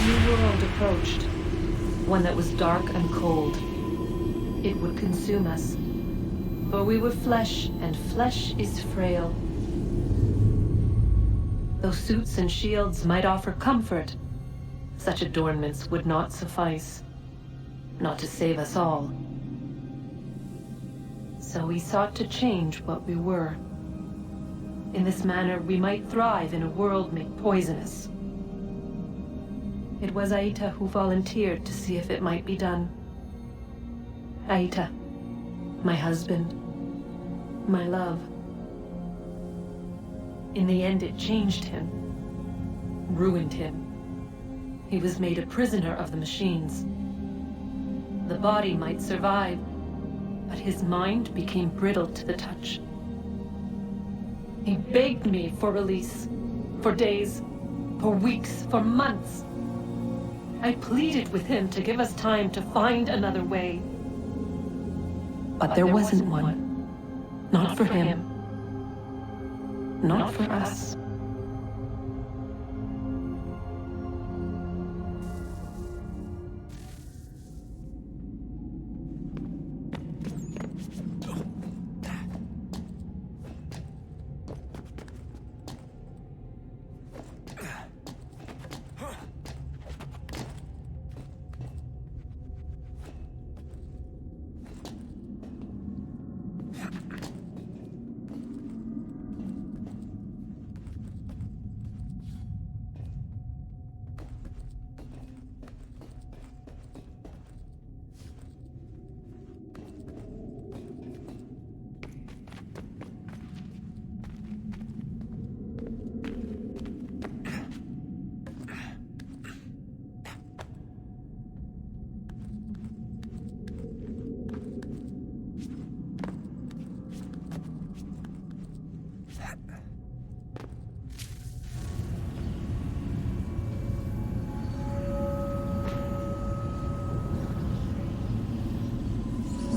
new world approached, one that was dark and cold. It would consume us, for we were flesh, and flesh is frail. Though suits and shields might offer comfort, such adornments would not suffice, not to save us all. So we sought to change what we were. In this manner, we might thrive in a world made poisonous. It was Aita who volunteered to see if it might be done. Aita, my husband, my love. In the end, it changed him, ruined him. He was made a prisoner of the machines. The body might survive, but his mind became brittle to the touch. He begged me for release, for days, for weeks, for months. I pleaded with him to give us time to find another way. But there wasn't one. Not for him. Not for us.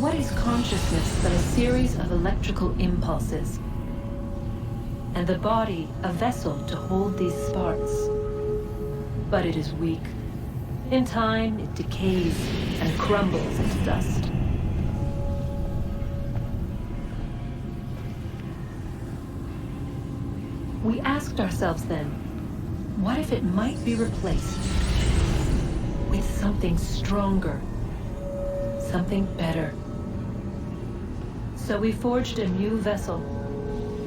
What is consciousness but a series of electrical impulses? And the body a vessel to hold these sparks. But it is weak. In time, it decays and crumbles into dust. We asked ourselves then, what if it might be replaced with something stronger, something better? So we forged a new vessel,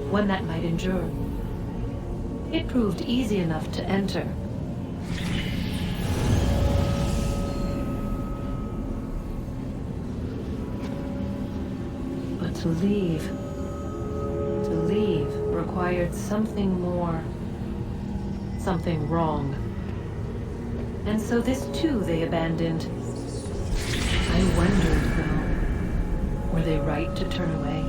one that might endure. It proved easy enough to enter. But to leave required something more, something wrong. And so this too they abandoned. I wondered, though, were they right to turn away?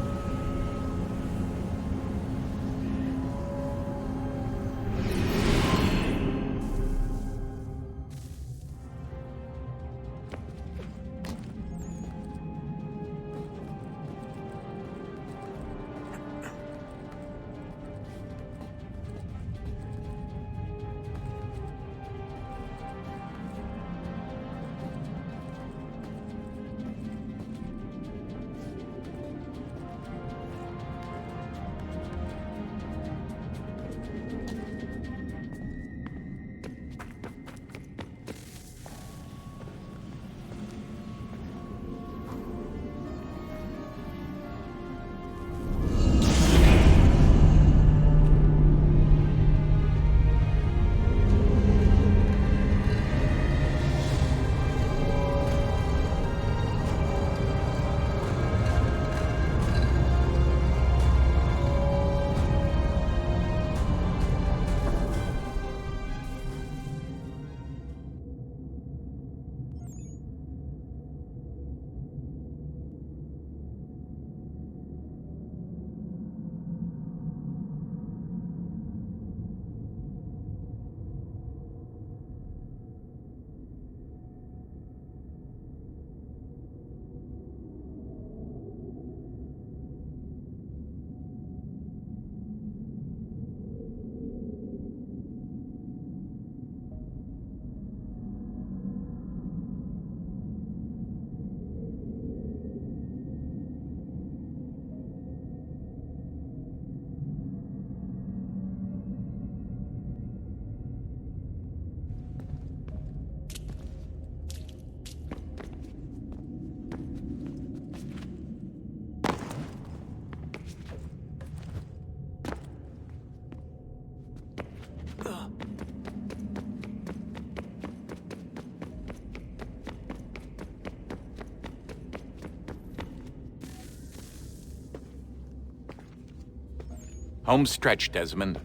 Home stretch, Desmond.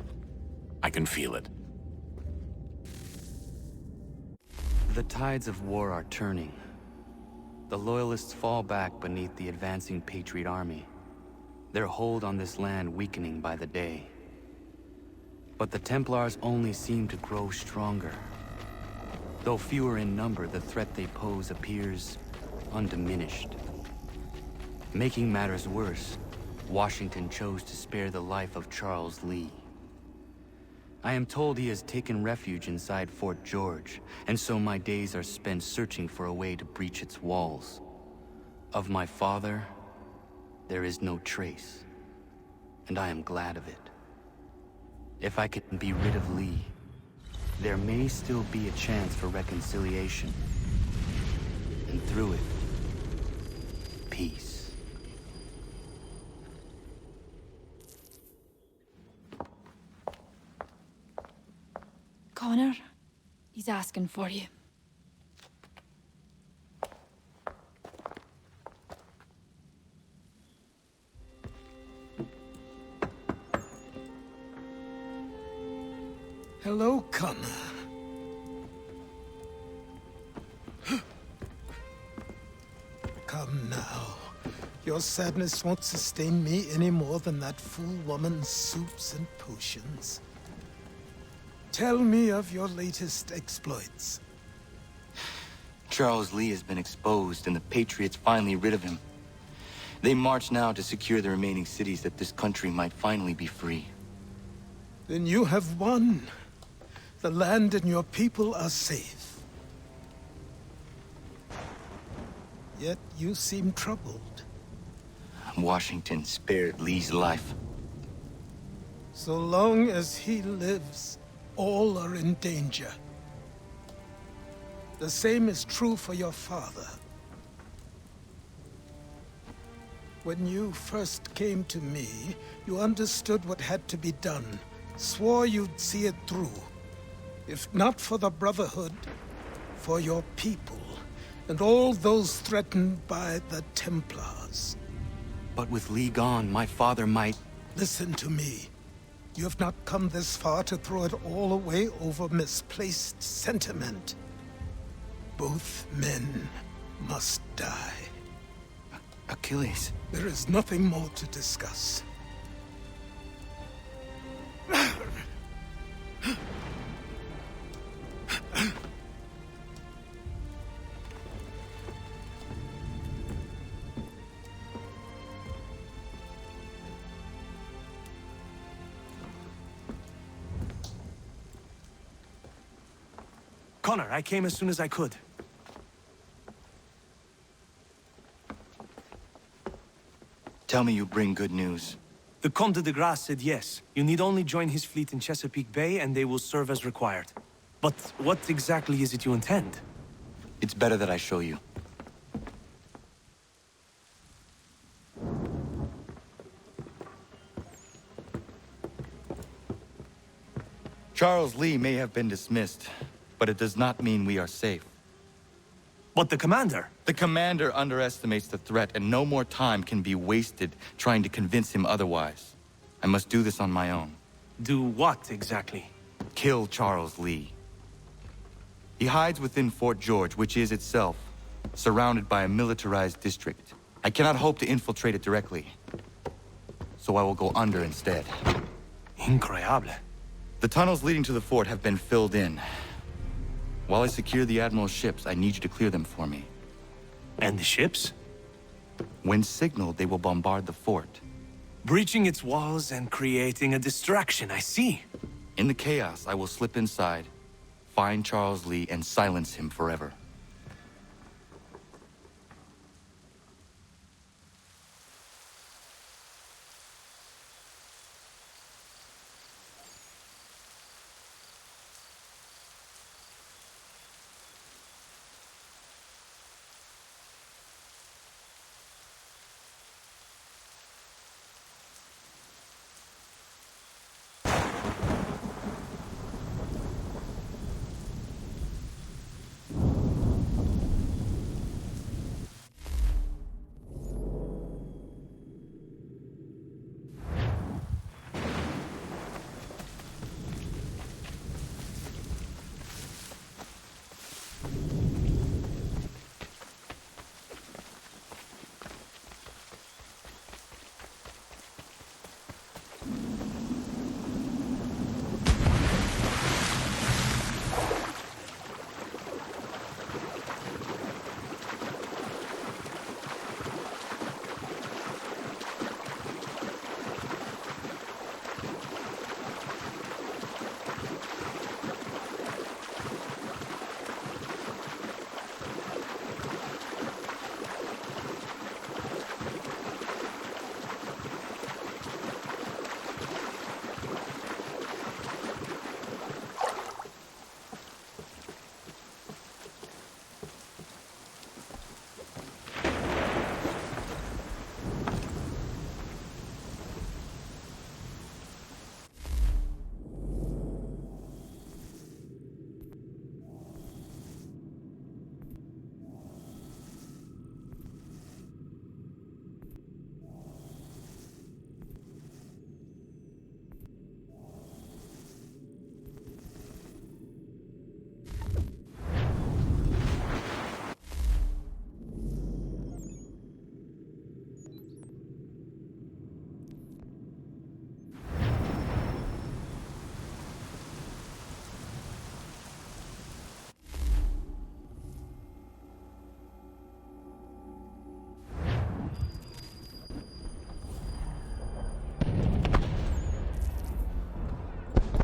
I can feel it. The tides of war are turning. The Loyalists fall back beneath the advancing Patriot army, their hold on this land weakening by the day. But the Templars only seem to grow stronger. Though fewer in number, the threat they pose appears undiminished. Making matters worse, Washington chose to spare the life of Charles Lee. I am told he has taken refuge inside Fort George, and so my days are spent searching for a way to breach its walls. Of my father, there is no trace, and I am glad of it. If I can be rid of Lee, there may still be a chance for reconciliation. And through it, peace. Connor, he's asking for you. Hello, Connor. Come now. Your sadness won't sustain me any more than that fool woman's soups and potions. Tell me of your latest exploits. Charles Lee has been exposed, and the Patriots finally rid of him. They march now to secure the remaining cities that this country might finally be free. Then you have won. The land and your people are safe. Yet you seem troubled. Washington spared Lee's life. So long as he lives, all are in danger. The same is true for your father. When you first came to me, you understood what had to be done, swore you'd see it through. If not for the Brotherhood, for your people, and all those threatened by the Templars. But with Lee gone, my father might... Listen to me. You have not come this far to throw it all away over misplaced sentiment. Both men must die. Achilles. There is nothing more to discuss. Connor, I came as soon as I could. Tell me you bring good news. The Comte de Grasse said yes. You need only join his fleet in Chesapeake Bay and they will serve as required. But what exactly is it you intend? It's better that I show you. Charles Lee may have been dismissed, but it does not mean we are safe. But the commander? The commander underestimates the threat, and no more time can be wasted trying to convince him otherwise. I must do this on my own. Do what exactly? Kill Charles Lee. He hides within Fort George, which is itself surrounded by a militarized district. I cannot hope to infiltrate it directly, so I will go under instead. Incroyable. The tunnels leading to the fort have been filled in. While I secure the Admiral's ships, I need you to clear them for me. And the ships? When signaled, they will bombard the fort. Breaching its walls and creating a distraction, I see. In the chaos, I will slip inside, find Charles Lee, and silence him forever.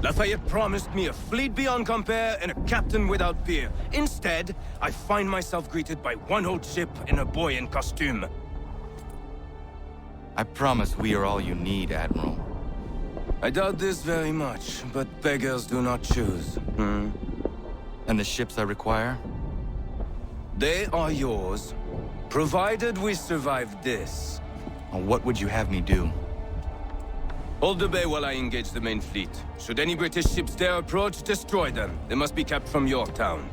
Lafayette promised me a fleet beyond compare and a captain without peer. Instead, I find myself greeted by one old ship and a boy in costume. I promise we are all you need, Admiral. I doubt this very much, but beggars do not choose. And the ships I require? They are yours, provided we survive this. What would you have me do? Hold the bay while I engage the main fleet. Should any British ships dare approach, destroy them. They must be kept from Yorktown.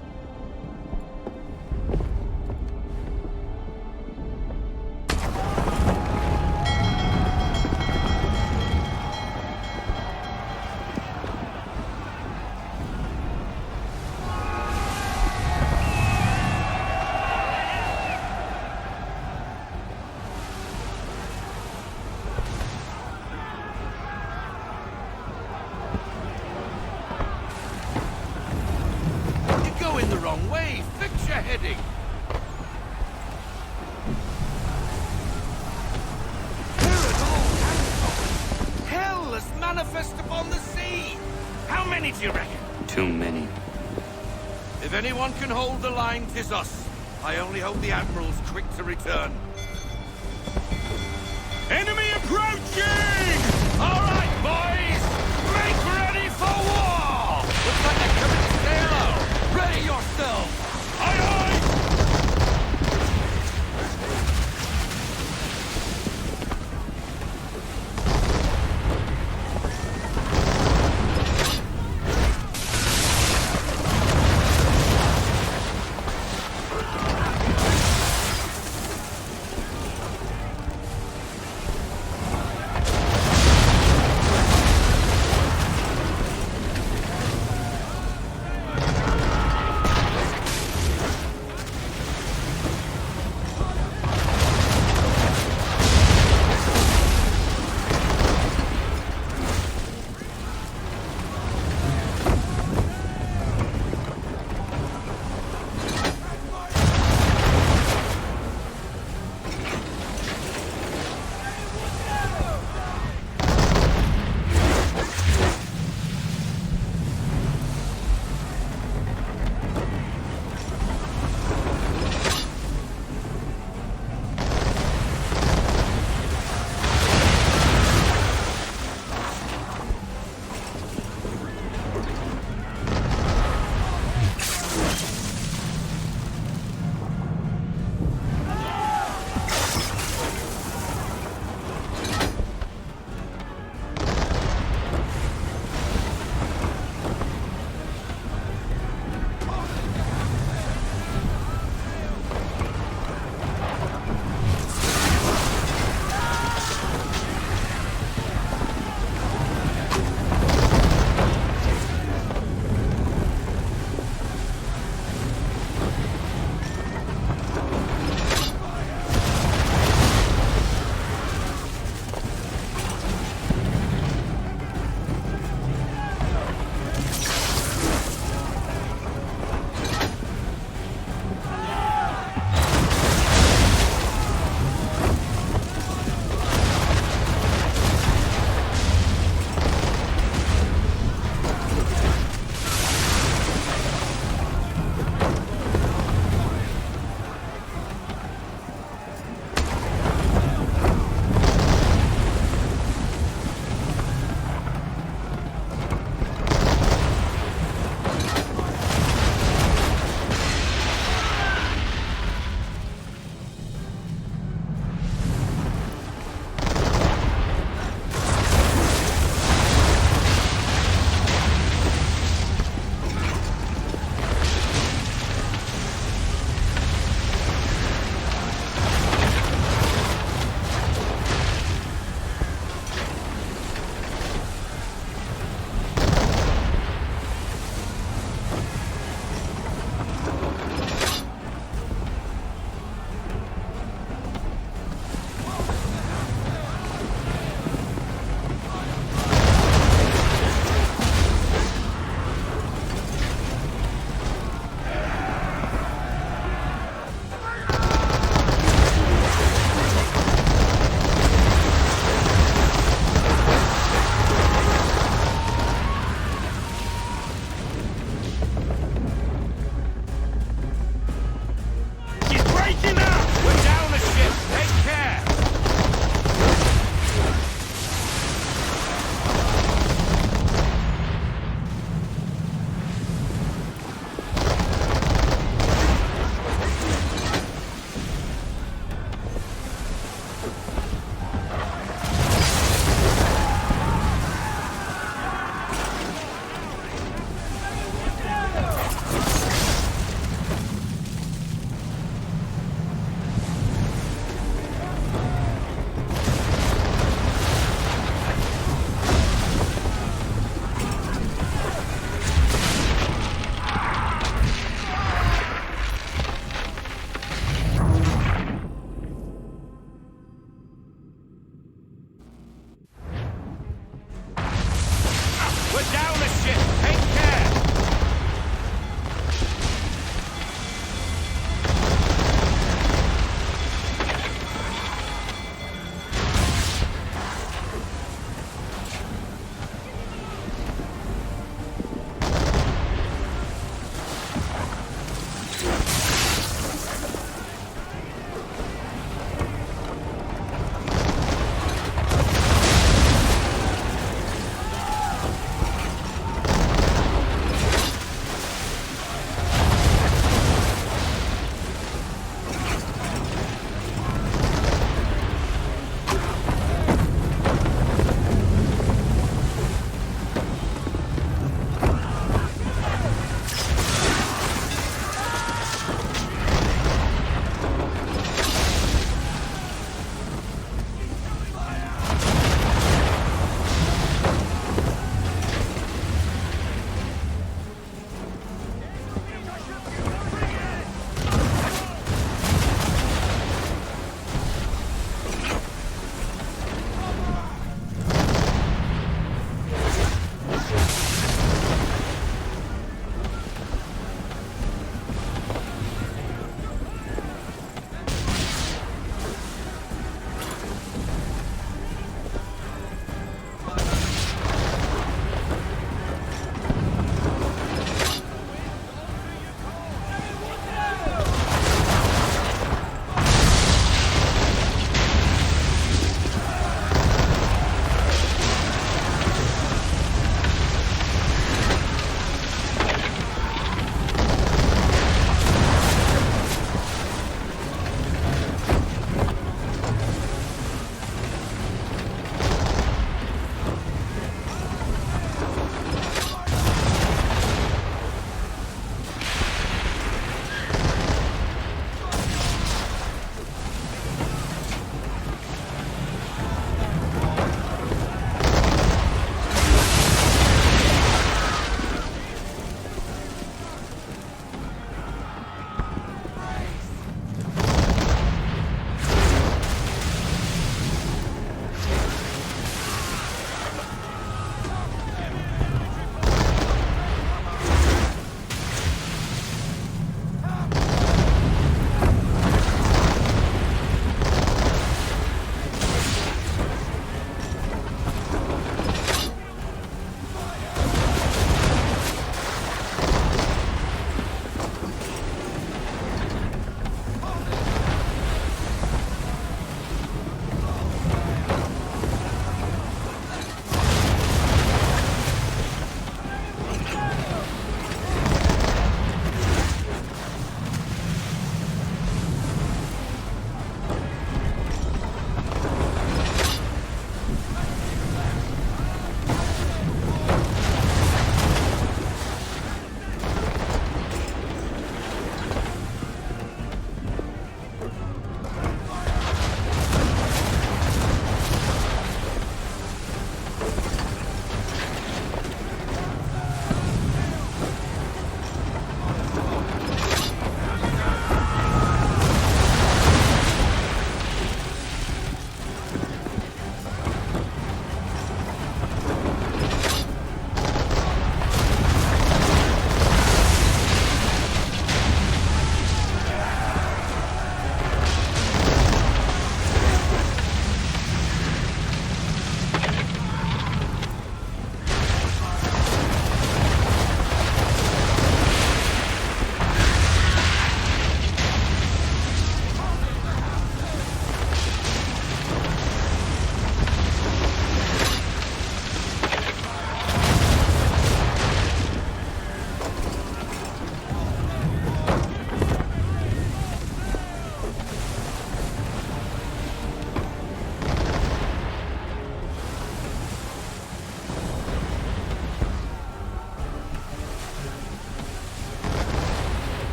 Going the wrong way. Fix your heading. Hell has manifest upon the sea. How many do you reckon? Too many. If anyone can hold the line, 'tis us. I only hope the Admiral's quick to return. Enemy approaching! All right, boys! Make ready for war! Looks like they're coming to sail. Ready yourselves! Aye, aye!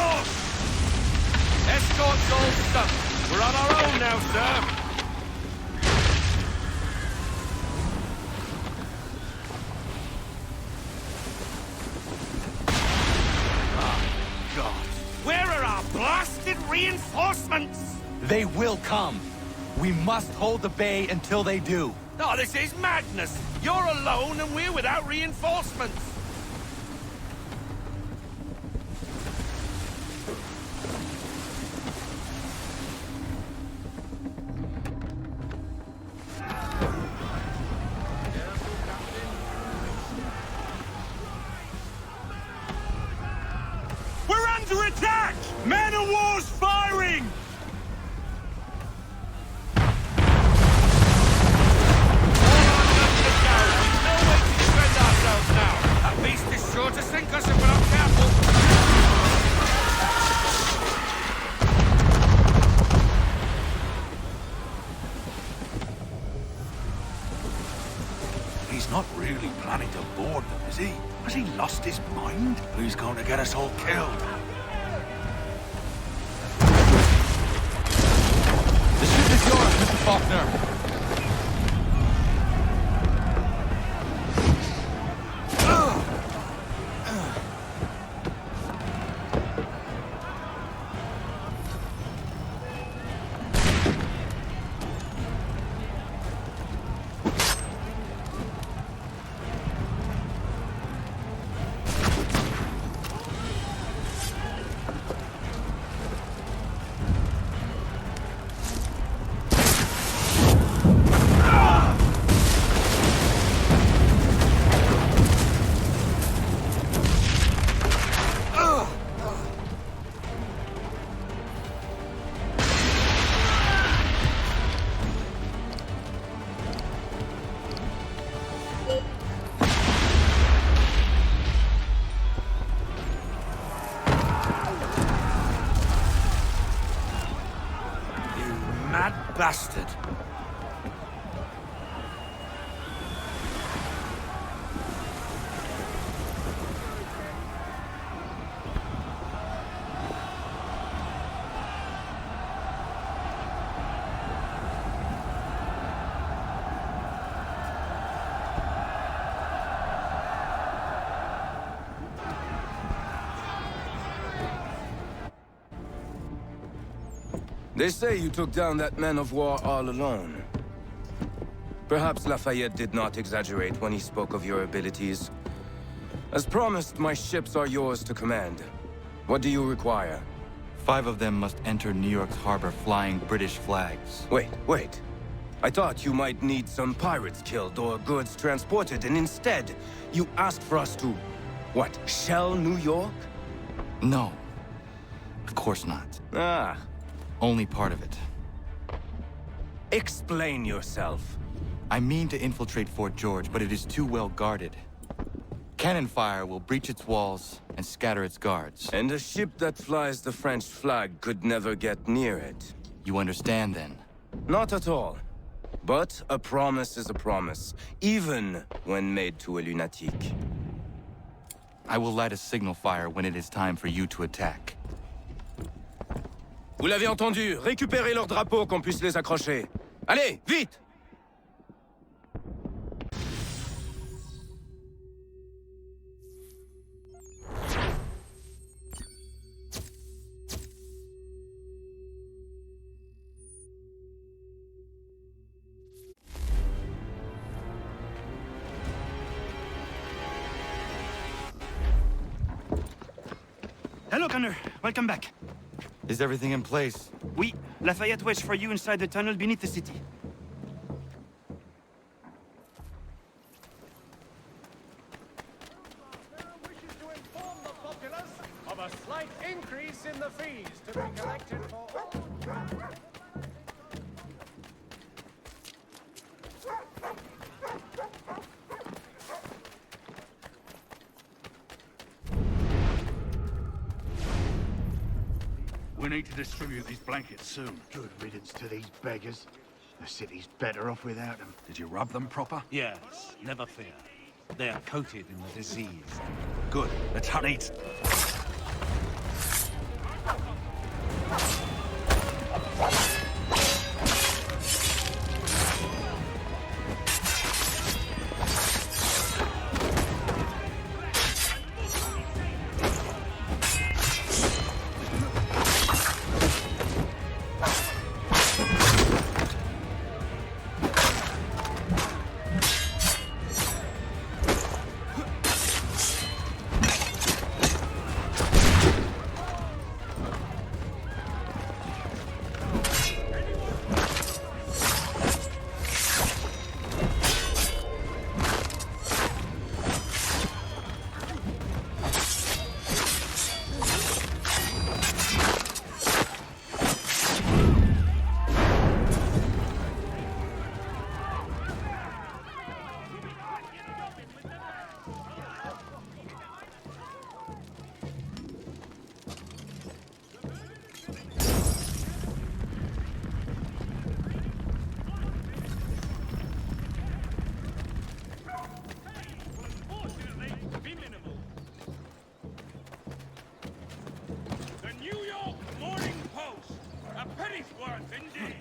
Cross! Escort's all stuffed. We're on our own now, sir. God. Where are our blasted reinforcements? They will come. We must hold the bay until they do. Oh, this is madness! You're alone and we're without reinforcements! We're under attack! Man of war's firing! Sure to sink us if we're not careful. He's not really planning to board them, is he? Has he lost his mind? He's going to get us all killed. The ship is yours, Mr. Faulkner. Bastard. They say you took down that man of war all alone. Perhaps Lafayette did not exaggerate when he spoke of your abilities. As promised, my ships are yours to command. What do you require? 5 of them must enter New York's harbor flying British flags. Wait. I thought you might need some pirates killed or goods transported, and instead, you asked for us to, what, shell New York? No. Of course not. Ah. Only part of it. Explain yourself. I mean to infiltrate Fort George, but it is too well guarded. Cannon fire will breach its walls and scatter its guards. And a ship that flies the French flag could never get near it. You understand, then? Not at all. But a promise is a promise, even when made to a lunatic. I will light a signal fire when it is time for you to attack. Vous l'avez entendu, récupérez leurs drapeaux qu'on puisse les accrocher. Allez, vite! Hello, Connor. Welcome back. Is everything in place? Oui, Lafayette waits for you inside the tunnel beneath the city. Wishes to inform the populace of a slight increase in the fees to be collected for all. We need to distribute these blankets soon. Good riddance to these beggars. The city's better off without them. Did you rub them proper? Yes, never fear. They are coated in the disease. Good. Let's hunt it. night's worth, indeed.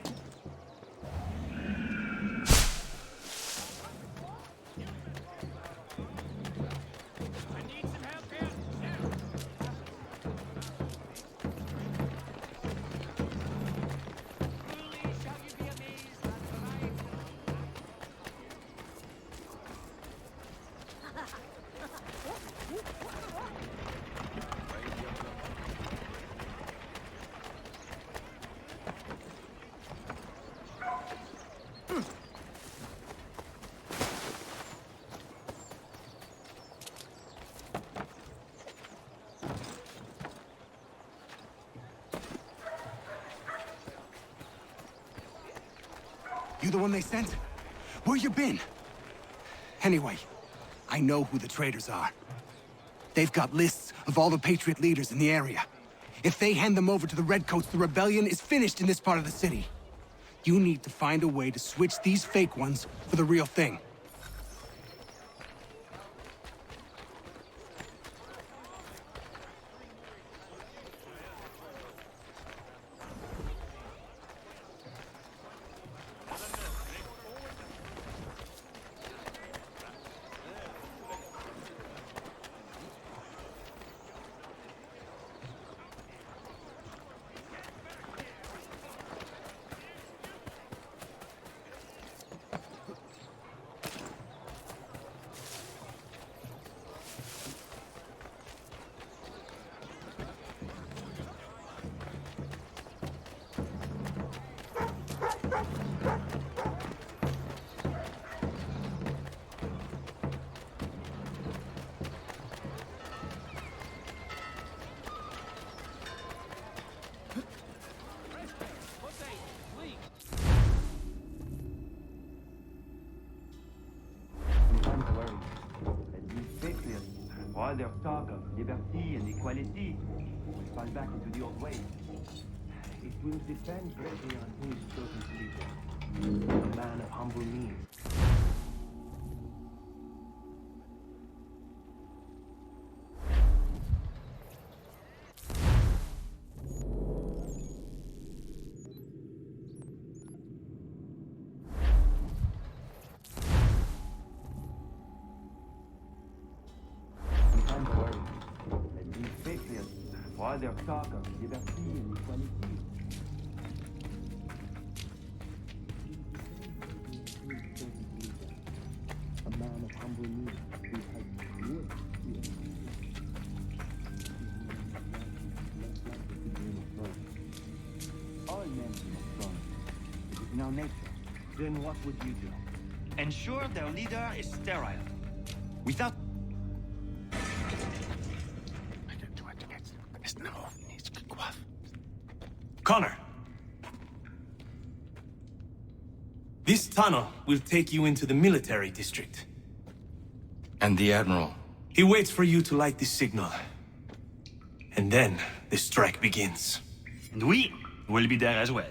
You the one they sent? Where you been? Anyway, I know who the traitors are. They've got lists of all the Patriot leaders in the area. If they hand them over to the Redcoats, the rebellion is finished in this part of the city. You need to find a way to switch these fake ones for the real thing. While their talk of liberty and equality will fall back into the old ways. It will depend greatly on who is chosen to lead them. A man of humble means. While their talk of liberty and equality. A man of humble means who has worked here. All men dream of throne. It is in our nature. Then what would you do? Ensure their leader is sterile. Without... Connor! This tunnel will take you into the military district. And the Admiral? He waits for you to light this signal. And then the strike begins. And we will be there as well.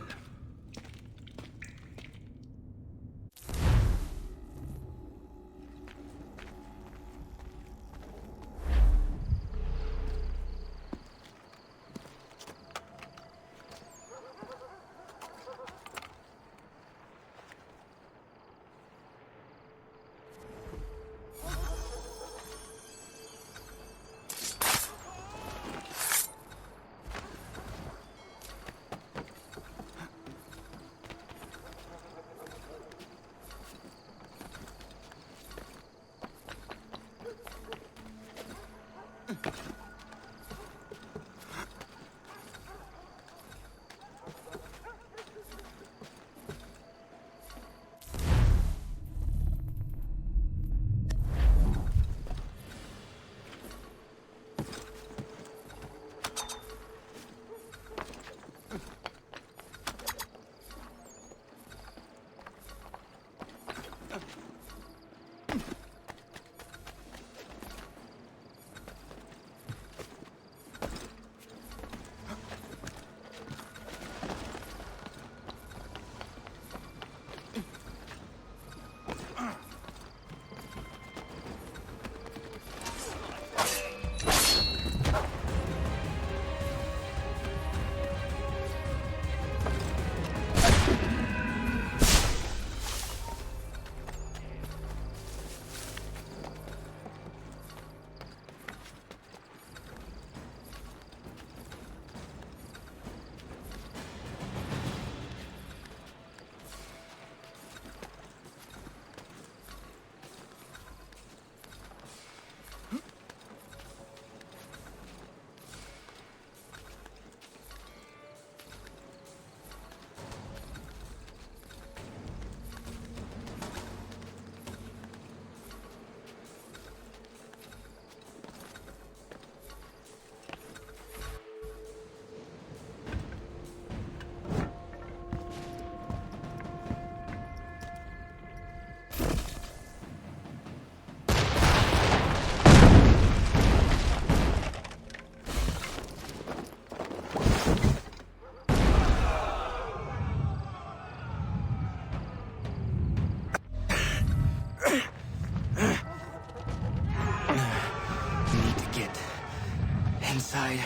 Inside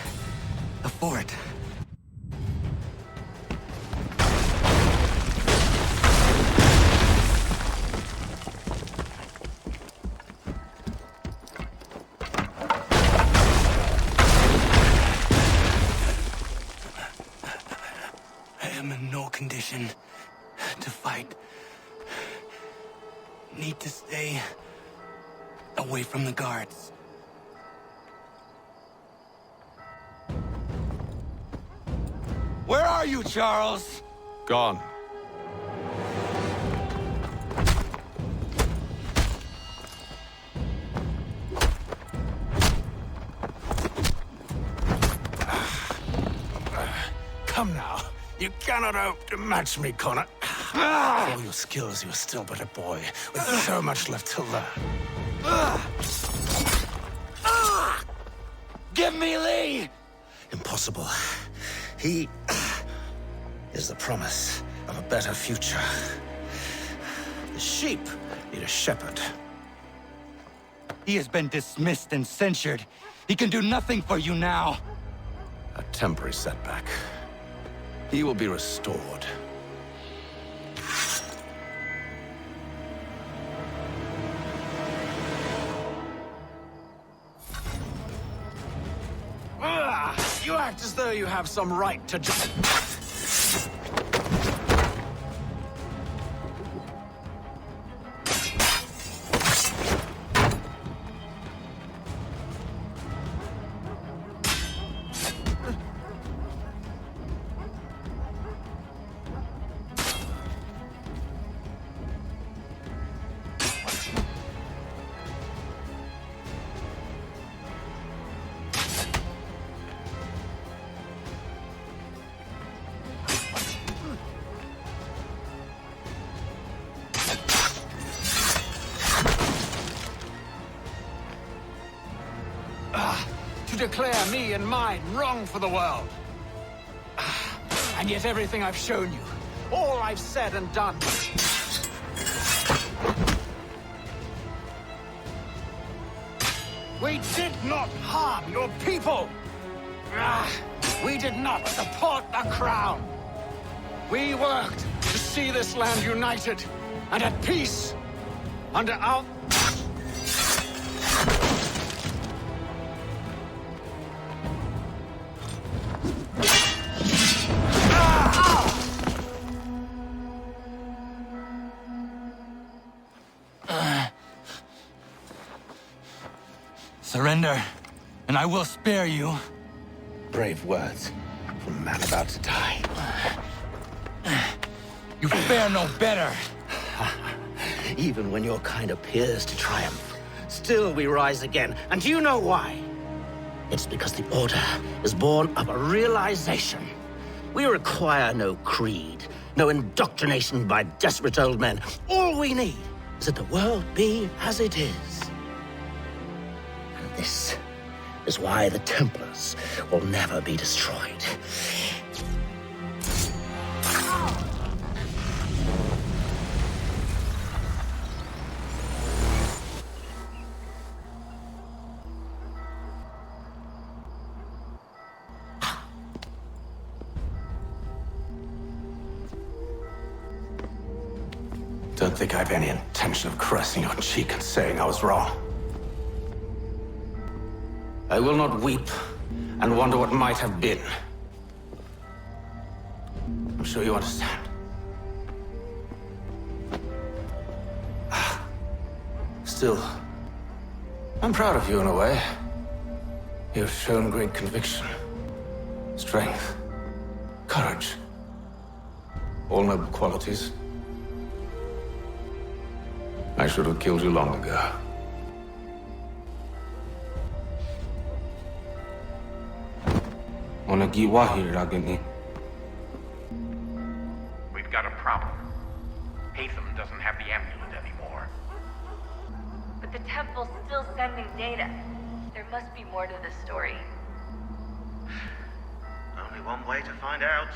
the fort. I am in no condition to fight. Need to stay away from the guards. Where are you, Charles? Gone. Come now. You cannot hope to match me, Connor. For all your skills, you are still but a boy, with so much left to learn. Give me Lee! Impossible. He is the promise of a better future. The sheep need a shepherd. He has been dismissed and censured. He can do nothing for you now. A temporary setback. He will be restored. You act as though you have some right to declare me and mine wrong for the world. And yet everything I've shown you, all I've said and done. We did not harm your people. We did not support the crown. We worked to see this land united and at peace under our... Surrender, and I will spare you. Brave words from a man about to die. You fare no better. Even when your kind appears to triumph, still we rise again. And do you know why? It's because the Order is born of a realization. We require no creed, no indoctrination by desperate old men. All we need is that the world be as it is. And this is why the Templars will never be destroyed. Don't think I have any intention of caressing your cheek and saying I was wrong. I will not weep and wonder what might have been. I'm sure you understand. Still, I'm proud of you in a way. You've shown great conviction, strength, courage. All noble qualities. I should have killed you long ago. We've got a problem. Hatham doesn't have the amulet anymore. But the temple's still sending data. There must be more to this story. Only one way to find out.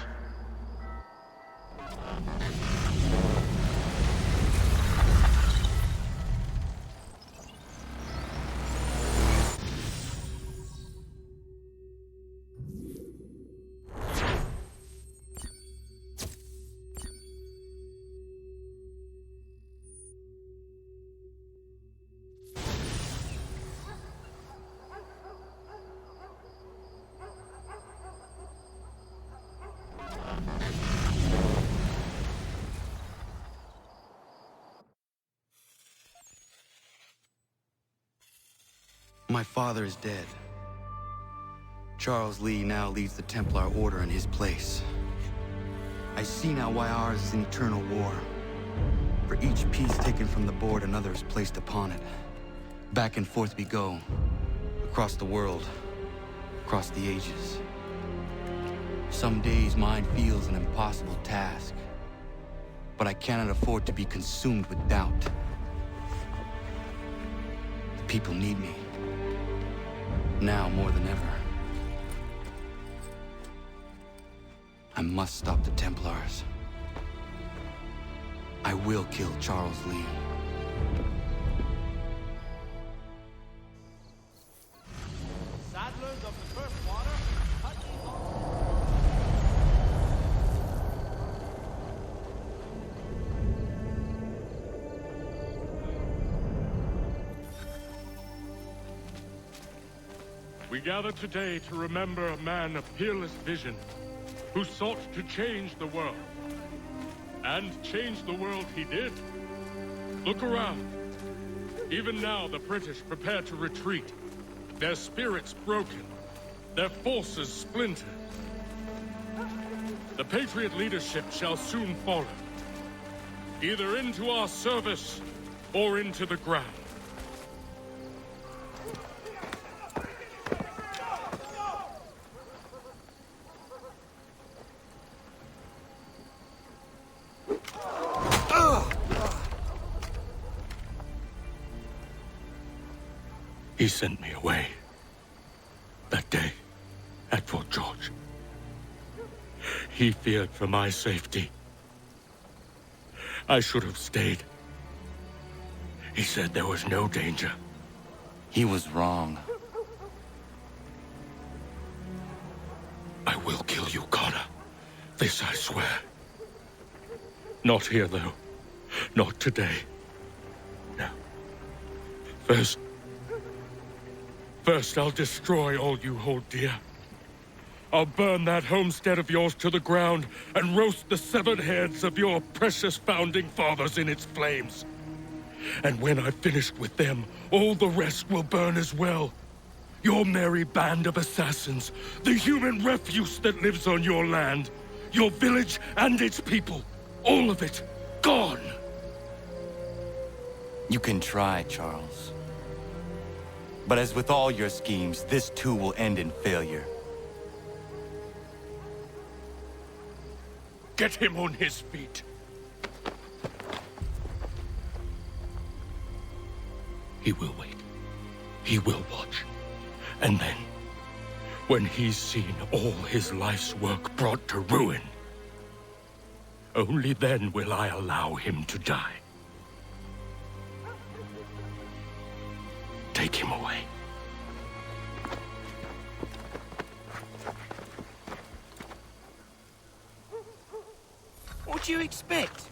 My father is dead. Charles Lee now leads the Templar Order in his place. I see now why ours is an eternal war. For each piece taken from the board, another is placed upon it. Back and forth we go. Across the world. Across the ages. Some days mine feels an impossible task. But I cannot afford to be consumed with doubt. The people need me. Now more than ever. I must stop the Templars. I will kill Charles Lee. Saddlers of the first water, We gather today to remember a man of peerless vision who sought to change the world. And change the world he did. Look around. Even now, the British prepare to retreat. Their spirits broken. Their forces splintered. The Patriot leadership shall soon follow. Either into our service, or into the ground. He sent me away. That day, at Fort George. He feared for my safety. I should have stayed. He said there was no danger. He was wrong. I will kill you, Connor. This I swear. Not here, though. Not today. No. First, I'll destroy all you hold dear. I'll burn that homestead of yours to the ground and roast the severed heads of your precious founding fathers in its flames. And when I've finished with them, all the rest will burn as well. Your merry band of assassins, the human refuse that lives on your land, your village and its people, all of it, gone. You can try, Charles. But as with all your schemes, this too will end in failure. Get him on his feet. He will wait. He will watch. And then, when he's seen all his life's work brought to ruin, only then will I allow him to die. Take him away. What do you expect?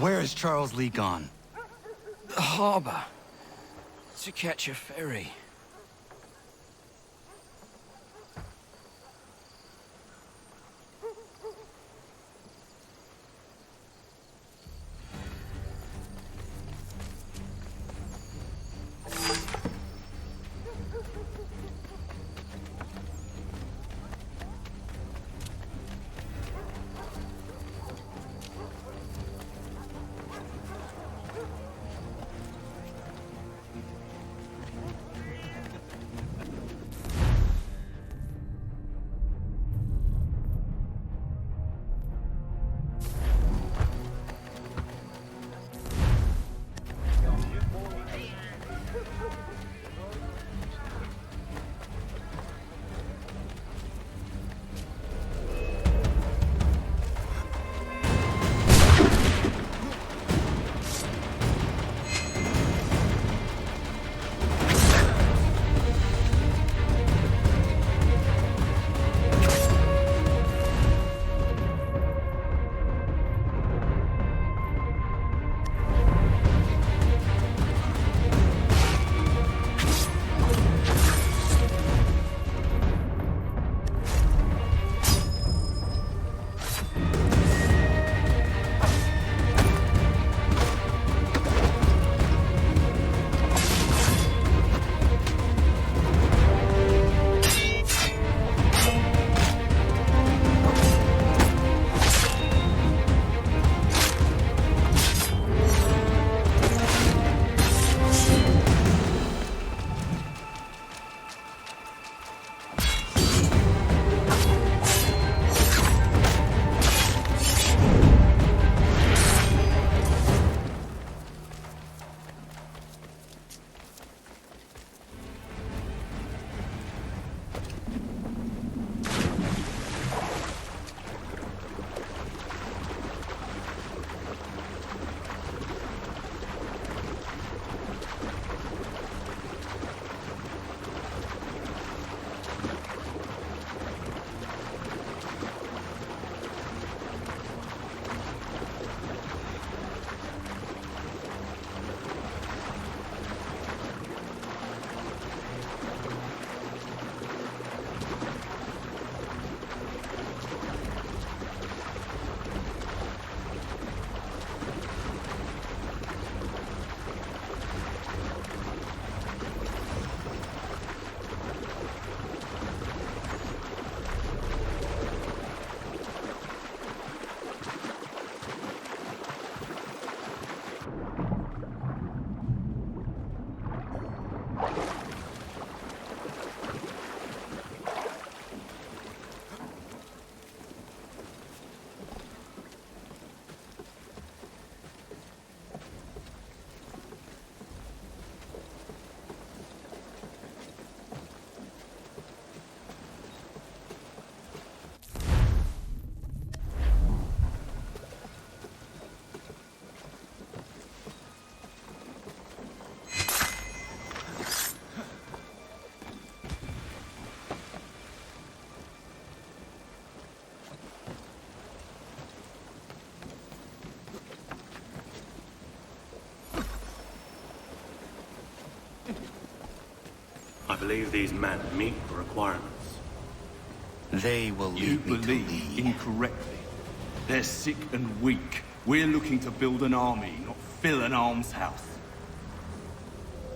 Where is Charles Lee gone? The harbor. To catch a ferry. I believe these men meet the requirements. They will lead me to believe Lee. incorrectly. They're sick and weak. We're looking to build an army, not fill an almshouse.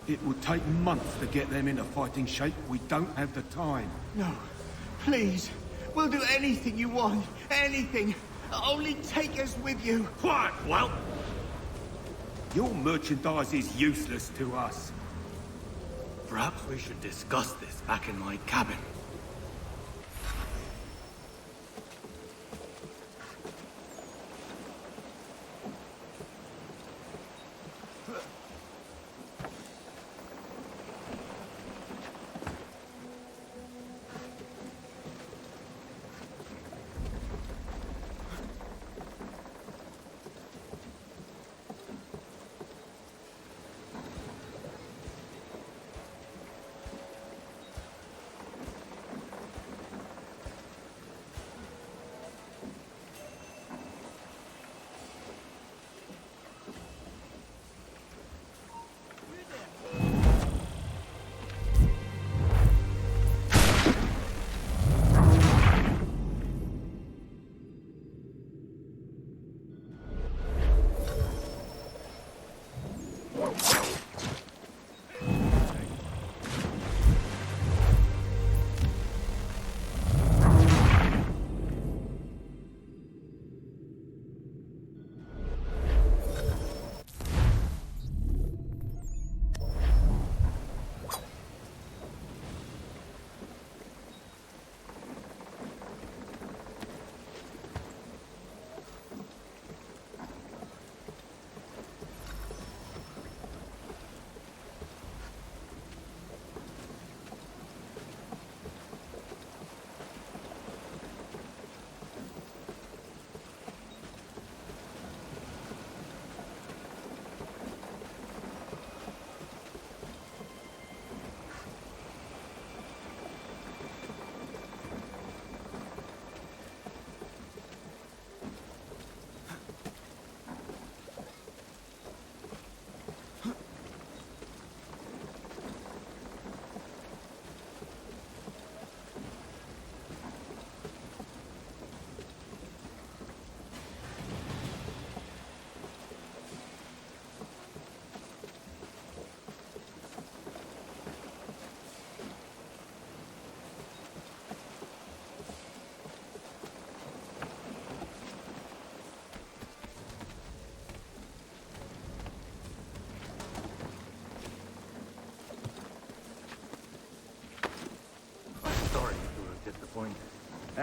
It would take months to get them into fighting shape. We don't have the time. No, please. We'll do anything you want. Anything. Only take us with you. Quiet, well. Your merchandise is useless to us. Perhaps we should discuss this back in my cabin.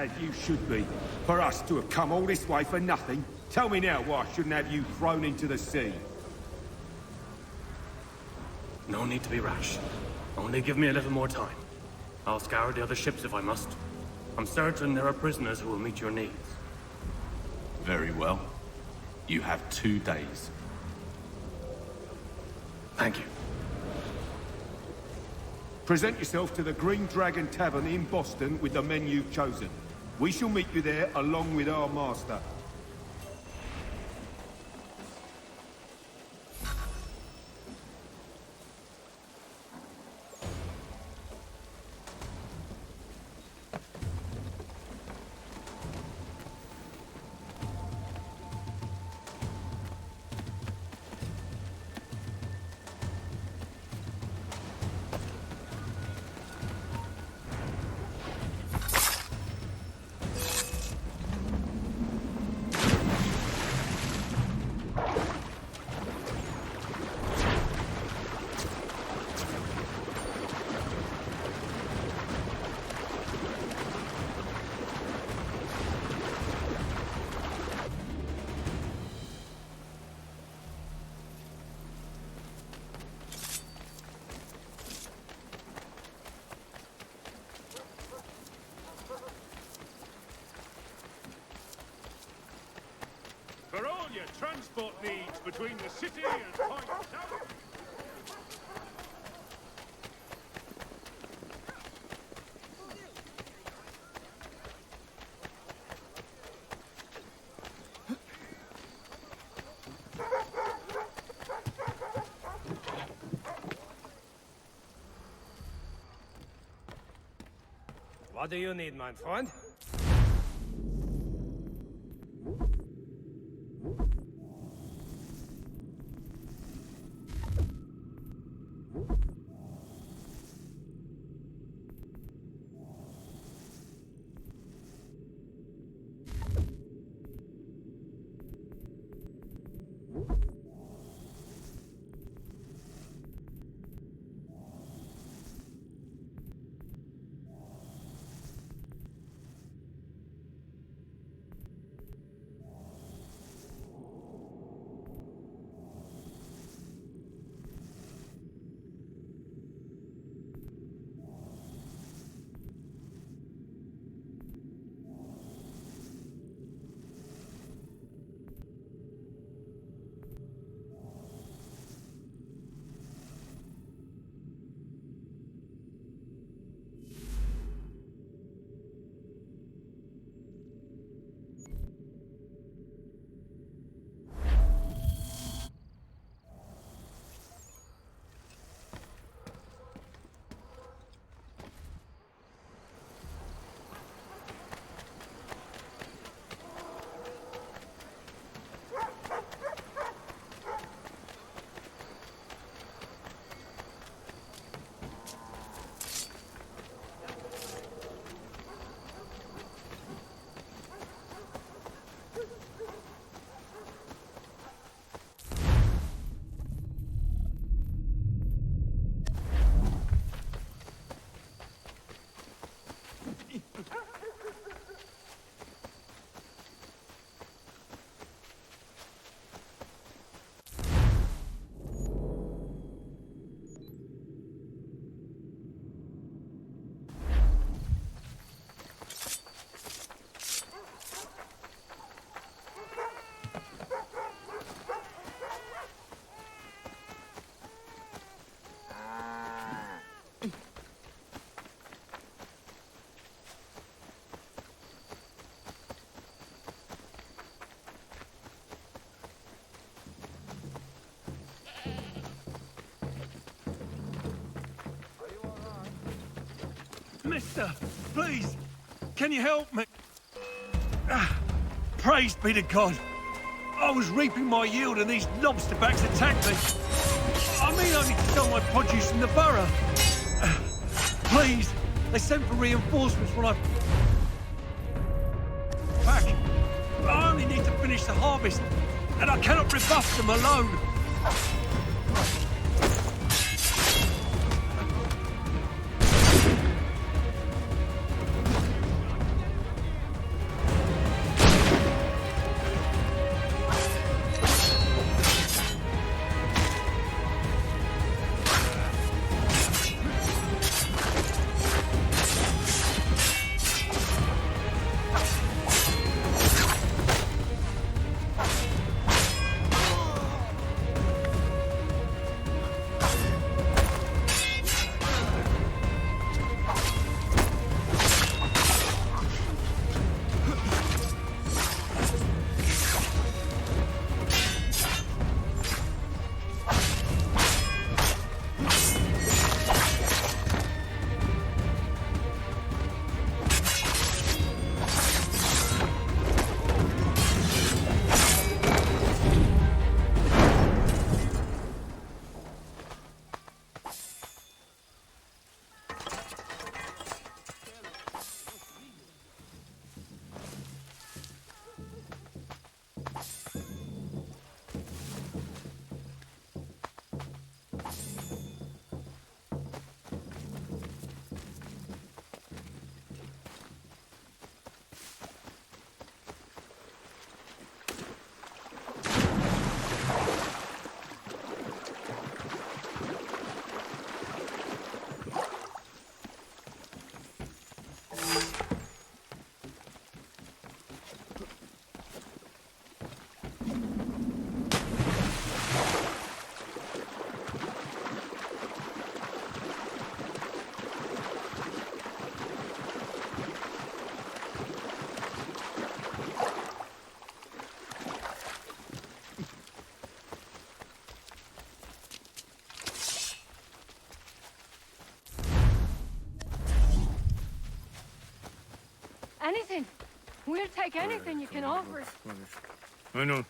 As you should be. For us to have come all this way for nothing. Tell me now why I shouldn't have you thrown into the sea. No need to be rash. Only give me a little more time. I'll scour the other ships if I must. I'm certain there are prisoners who will meet your needs. Very well. You have 2 days. Thank you. Present yourself to the Green Dragon Tavern in Boston with the men you've chosen. We shall meet you there along with our master. For all your transport needs between the city and Point South. What do you need, my friend? Mister, please, can you help me? Praise be to God. I was reaping my yield and these lobsterbacks attacked me. I mean, I need to sell my produce in the borough. Please, they sent for reinforcements when I... back. I only need to finish the harvest, and I cannot rebuff them alone. Anything. We'll take anything you can offer us. Bueno.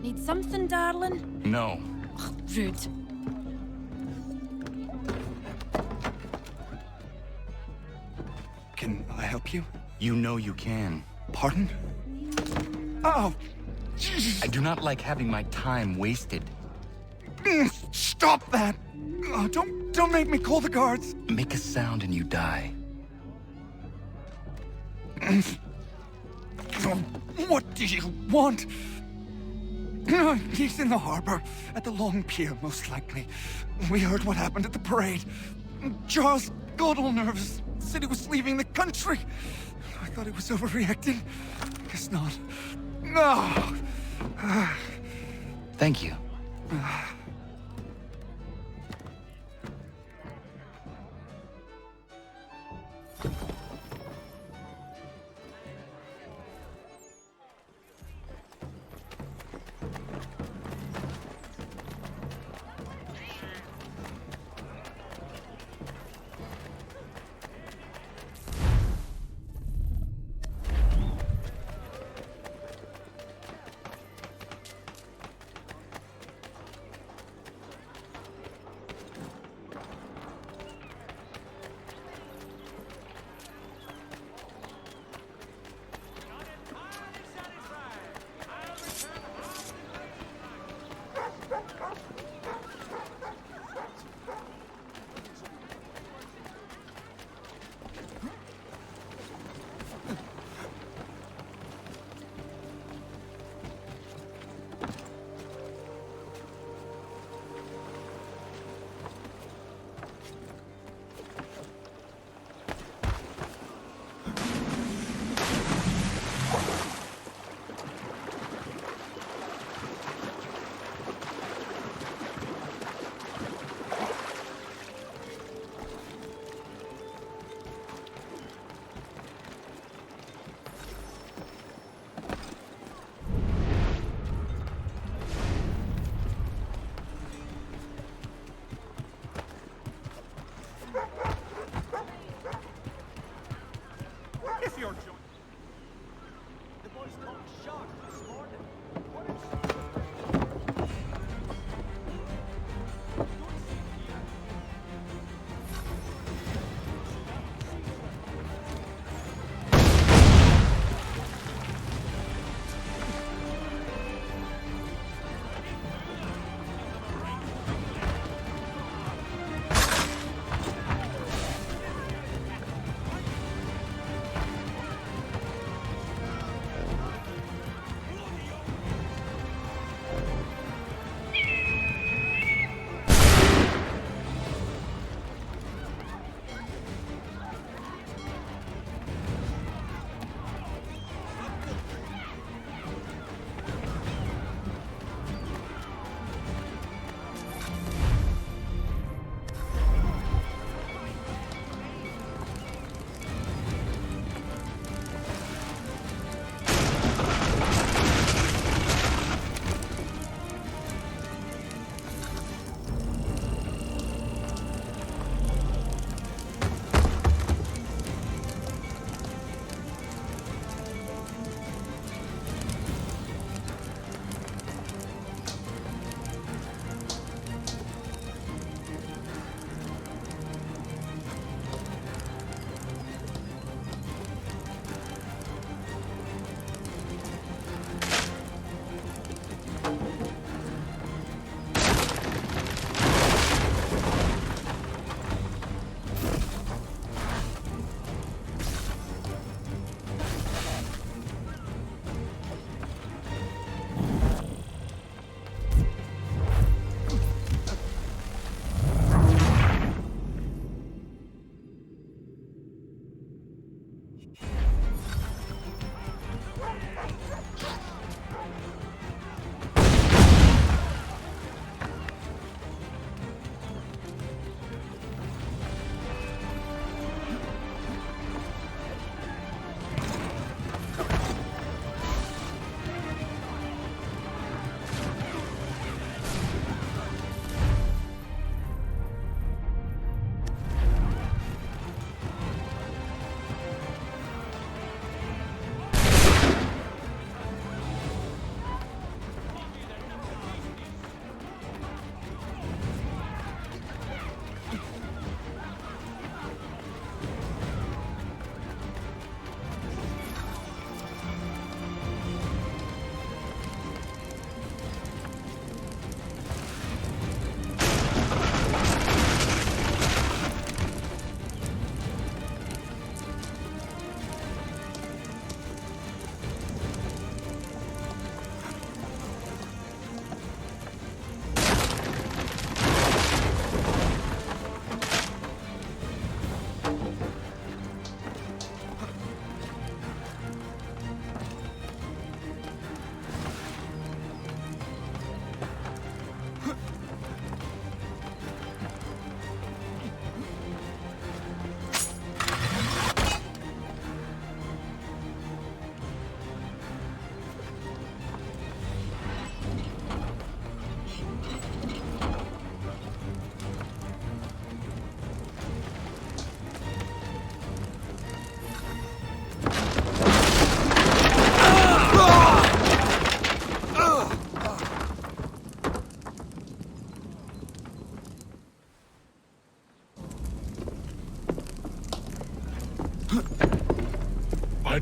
Need something, darling? No. Ugh, rude. Can I help you? You know you can. Pardon? Oh! I do not like having my time wasted. Stop that! Oh, don't make me call the guards! Make a sound and you die. What do you want? He's in the harbor, at the Long Pier, most likely. We heard what happened at the parade. Charles got all nervous, said he was leaving the country. I thought he was overreacting. Guess not. No! Thank you.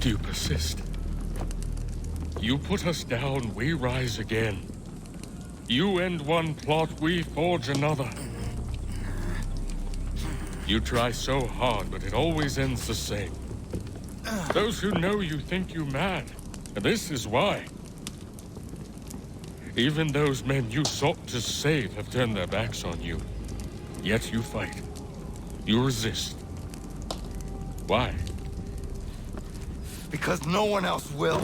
But you persist. You put us down, we rise again. You end one plot, we forge another. You try so hard, but it always ends the same. Those who know you think you mad, and this is why. Even those men you sought to save have turned their backs on you. Yet you fight. You resist. Why? Because no one else will.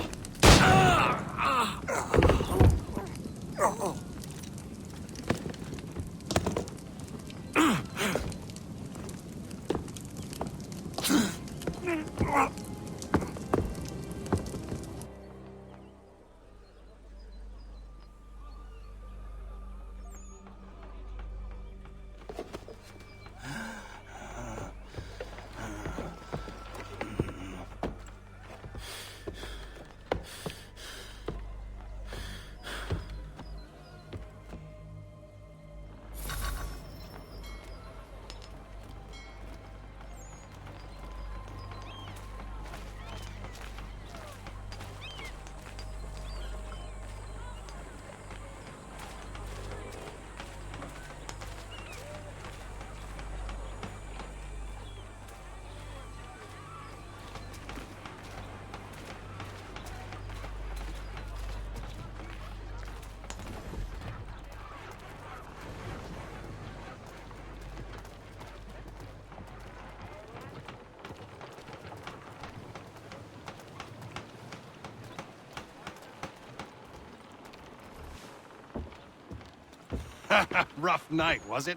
Rough night, was it?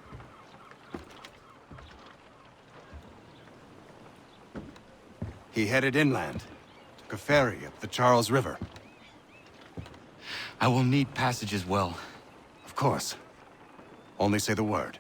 He headed inland. Took a ferry up the Charles River. I will need passage as well. Of course. Only say the word.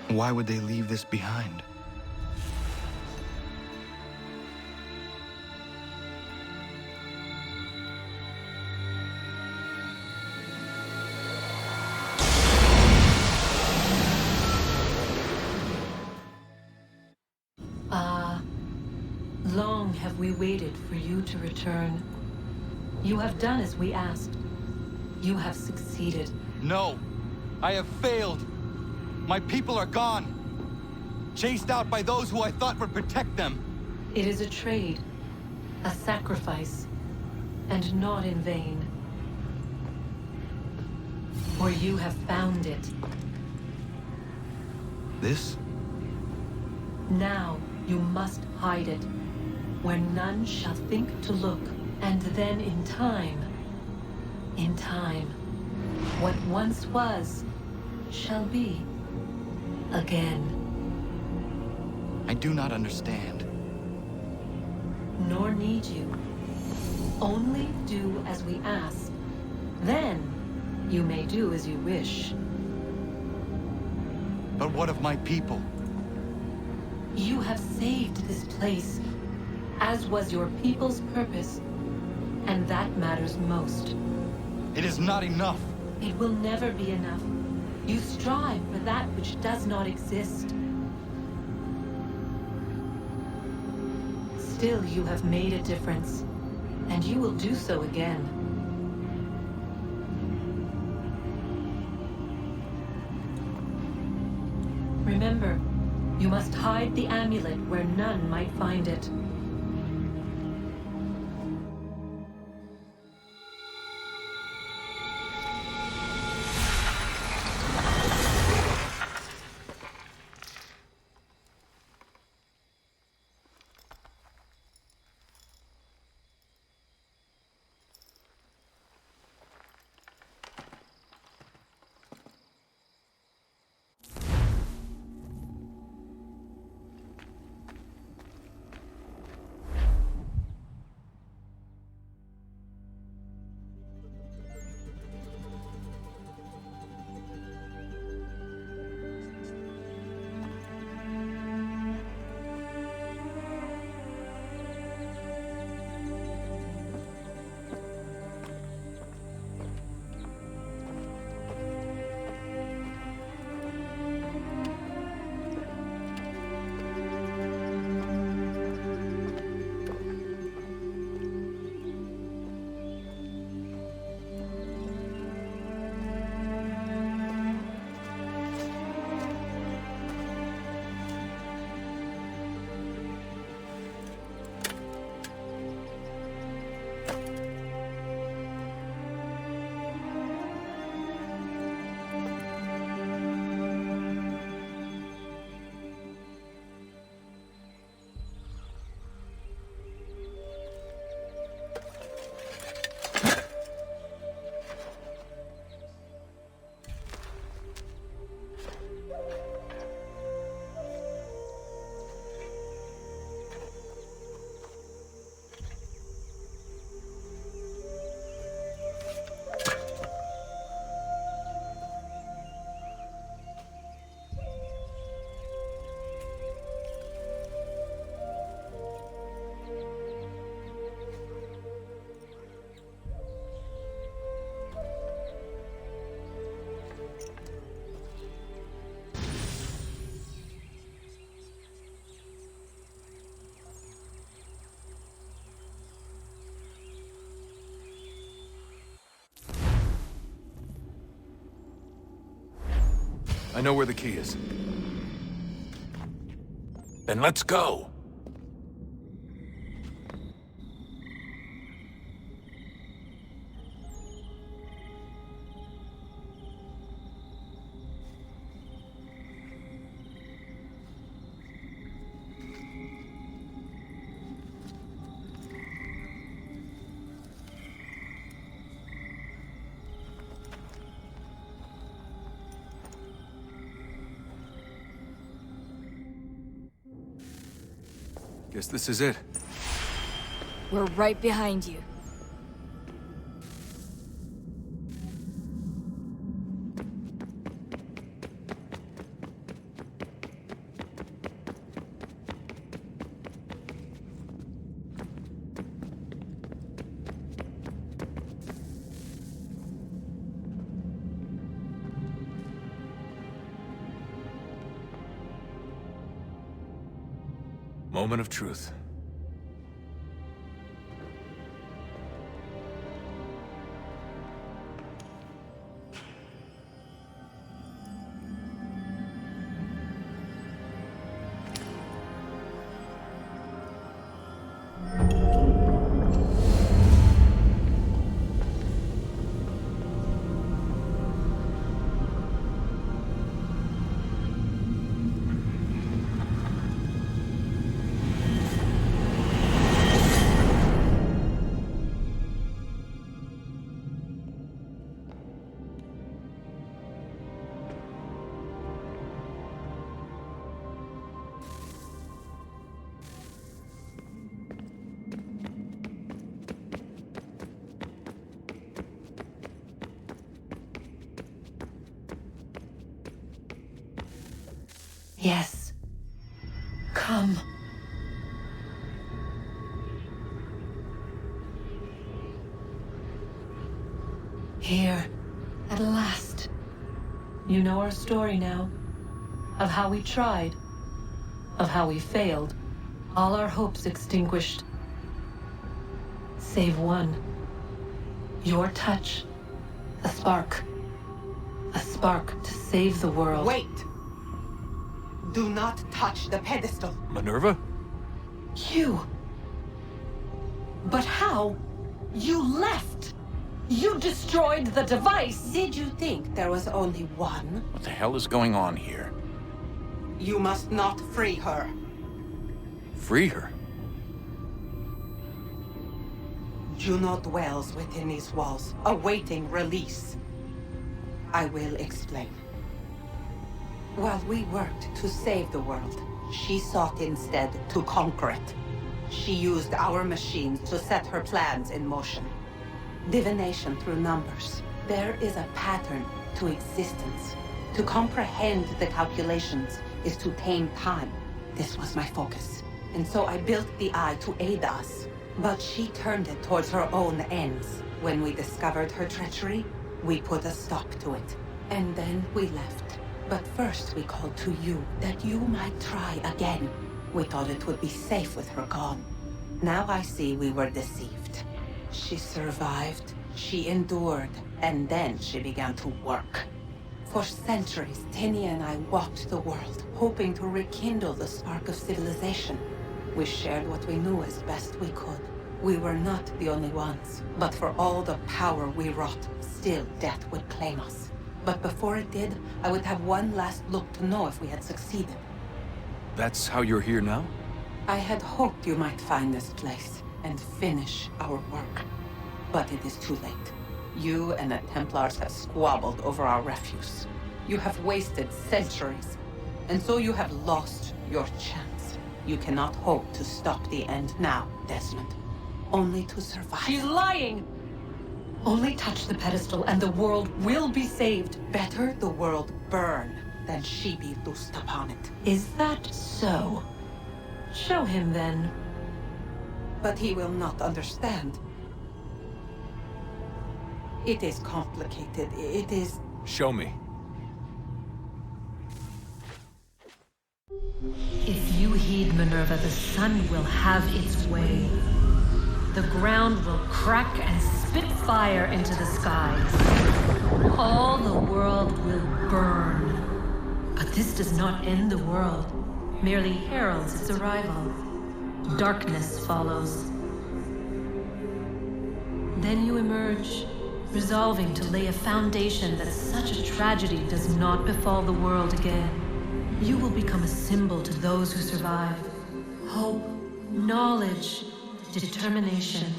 Why would they leave this behind? Long have we waited for you to return. You have done as we asked. You have succeeded. No! I have failed! My people are gone! Chased out by those who I thought would protect them! It is a trade, a sacrifice, and not in vain. For you have found it. This? Now you must hide it, where none shall think to look, and then in time, what once was, shall be again. I do not understand. Nor need you. Only do as we ask. Then, you may do as you wish. But what of my people? You have saved this place, as was your people's purpose, and that matters most. It is not enough. It will never be enough. You strive for that which does not exist. Still, you have made a difference, and you will do so again. Remember, you must hide the amulet where none might find it. I know where the key is. Then let's go! Guess this is it. We're right behind you. Moment of truth. Yes. Come. Here, at last. You know our story now. Of how we tried. Of how we failed. All our hopes extinguished. Save one. Your touch. A spark. A spark to save the world. Wait! Do not touch the pedestal. Minerva? You. But how? You left. You destroyed the device. Did you think there was only one? What the hell is going on here? You must not free her. Free her? Juno dwells within these walls, awaiting release. I will explain. While we worked to save the world, she sought instead to conquer it. She used our machines to set her plans in motion. Divination through numbers. There is a pattern to existence. To comprehend the calculations is to tame time. This was my focus. And so I built the eye to aid us. But she turned it towards her own ends. When we discovered her treachery, we put a stop to it. And then we left. But first we called to you, that you might try again. We thought it would be safe with her gone. Now I see we were deceived. She survived, she endured, and then she began to work. For centuries, Tinia and I walked the world, hoping to rekindle the spark of civilization. We shared what we knew as best we could. We were not the only ones, but for all the power we wrought, still death would claim us. But before it did, I would have one last look to know if we had succeeded. That's how you're here now? I had hoped you might find this place and finish our work. But it is too late. You and the Templars have squabbled over our refuse. You have wasted centuries, and so you have lost your chance. You cannot hope to stop the end now, Desmond. Only to survive. She's lying! Only touch the pedestal and the world will be saved. Better the world burn than she be loosed upon it. Is that so? Show him then. But he will not understand. It is complicated. It is... Show me. If you heed Minerva, the sun will have its way. The ground will crack and spit fire into the skies. All the world will burn. But this does not end the world, merely heralds its arrival. Darkness follows. Then you emerge, resolving to lay a foundation that such a tragedy does not befall the world again. You will become a symbol to those who survive. Hope, knowledge, determination.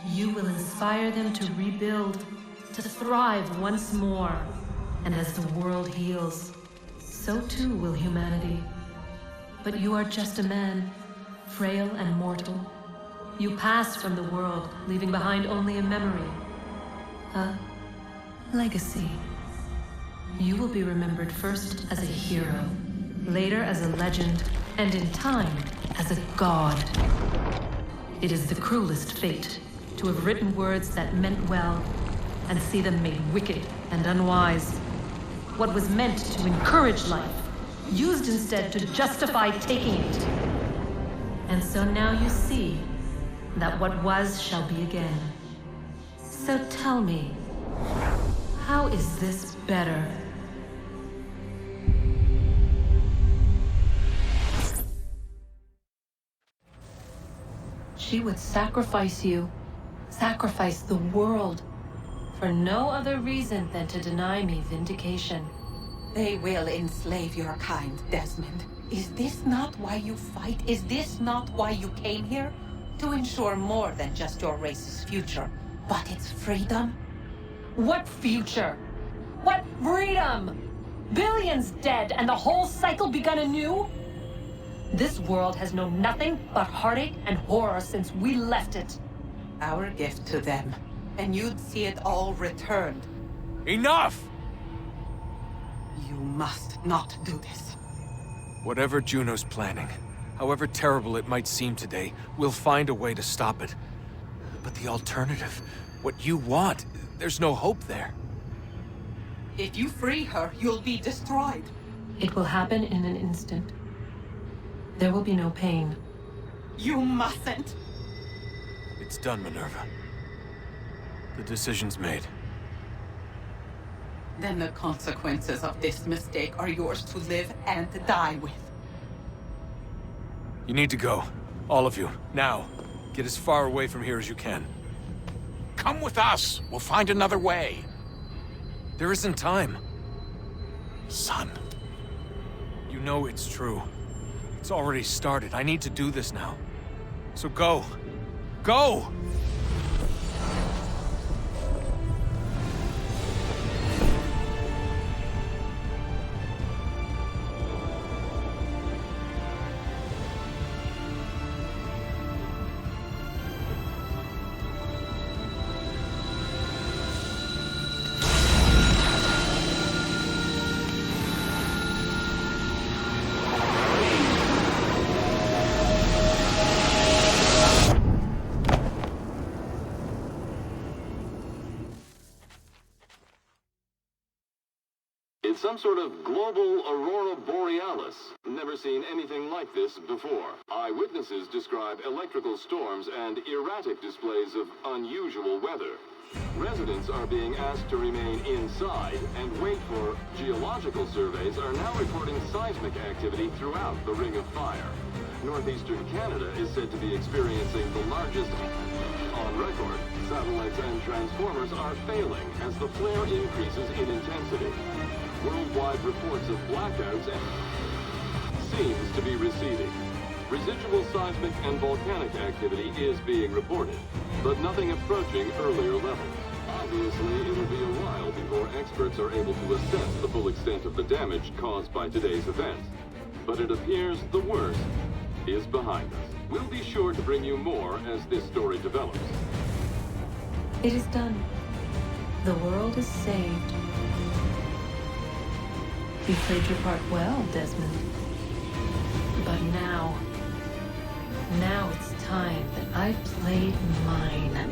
You will inspire them to rebuild, to thrive once more. And as the world heals, so too will humanity. But you are just a man, frail and mortal. You pass from the world, leaving behind only a memory. A legacy. You will be remembered first as a hero, later as a legend, and in time, as a god. It is the cruelest fate, to have written words that meant well, and see them made wicked and unwise. What was meant to encourage life, used instead to justify taking it. And so now you see that what was shall be again. So tell me, how is this better? She would sacrifice you, sacrifice the world, for no other reason than to deny me vindication. They will enslave your kind, Desmond. Is this not why you fight? Is this not why you came here? To ensure more than just your race's future, but its freedom? What future? What freedom? Billions dead and the whole cycle begun anew? This world has known nothing but heartache and horror since we left it. Our gift to them, and you'd see it all returned. Enough! You must not do this. Whatever Juno's planning, however terrible it might seem today, we'll find a way to stop it. But the alternative, what you want, there's no hope there. If you free her, you'll be destroyed. It will happen in an instant. There will be no pain. You mustn't. It's done, Minerva. The decision's made. Then the consequences of this mistake are yours to live and die with. You need to go. All of you. Now. Get as far away from here as you can. Come with us. We'll find another way. There isn't time. Son. You know it's true. It's already started. I need to do this now. So go. Go! It's some sort of global aurora borealis. Never seen anything like this before. Eyewitnesses describe electrical storms and erratic displays of unusual weather. Residents are being asked to remain inside and wait for geological surveys are now recording seismic activity throughout the Ring of Fire. Northeastern Canada is said to be experiencing the largest on record. Satellites and transformers are failing as the flare increases in intensity. Worldwide reports of blackouts seems to be receding. Residual seismic and volcanic activity is being reported, but nothing approaching earlier levels. Obviously, it'll be a while before experts are able to assess the full extent of the damage caused by today's events. But it appears the worst is behind us. We'll be sure to bring you more as this story develops. It is done. The world is saved. You played your part well, Desmond. But now it's time that I played mine.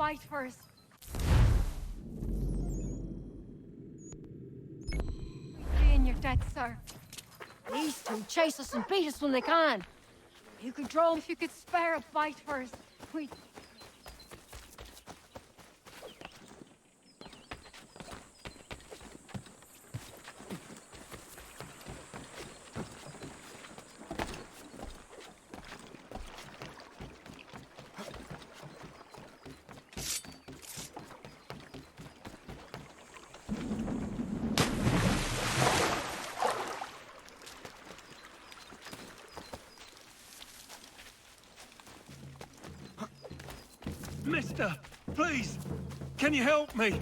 fight first. Paying your debt, sir. These two chase us and beat us when they can. You could draw if you could spare a fight first. We... Mister, please, can you help me?